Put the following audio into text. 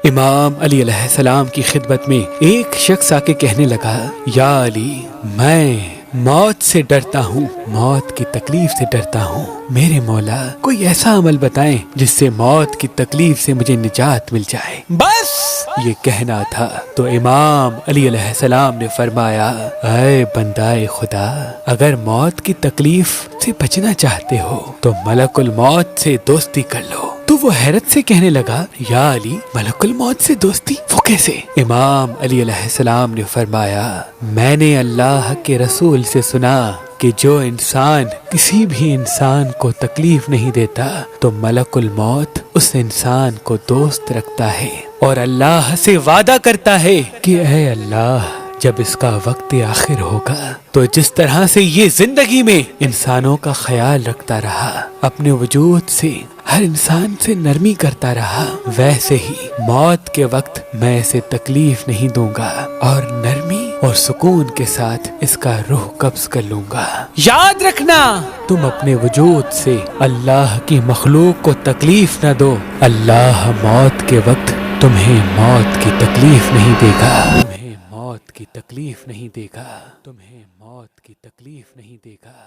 امام علی علیہ السلام کی خدمت میں ایک شخص آ کے کہنے لگا، یا علی، میں موت سے ڈرتا ہوں، موت کی تکلیف سے ڈرتا ہوں، میرے مولا کوئی ایسا عمل بتائیں جس سے موت کی تکلیف سے مجھے نجات مل جائے، بس یہ کہنا تھا۔ تو امام علی علیہ السلام نے فرمایا، اے بندہ خدا، اگر موت کی تکلیف سے بچنا چاہتے ہو تو ملک الموت سے دوستی کر لو۔ تو وہ حیرت سے کہنے لگا، یا علی، ملک الموت سے دوستی وہ کیسے؟ امام علی علیہ السلام نے فرمایا، میں نے اللہ کے رسول سے سنا کہ جو انسان کسی بھی انسان کو تکلیف نہیں دیتا تو ملک الموت اس انسان کو دوست رکھتا ہے اور اللہ سے وعدہ کرتا ہے کہ اے اللہ، جب اس کا وقت آخر ہوگا تو جس طرح سے یہ زندگی میں انسانوں کا خیال رکھتا رہا، اپنے وجود سے ہر انسان سے نرمی کرتا رہا، ویسے ہی موت کے وقت میں اسے تکلیف نہیں دوں گا اور نرمی اور سکون کے ساتھ اس کا روح قبض کر لوں گا۔ یاد رکھنا، تم اپنے وجود سے اللہ کی مخلوق کو تکلیف نہ دو، اللہ موت کے وقت تمہیں موت کی تکلیف نہیں دے گا، تمہیں موت کی تکلیف نہیں دے گا، تمہیں موت کی تکلیف نہیں دے گا۔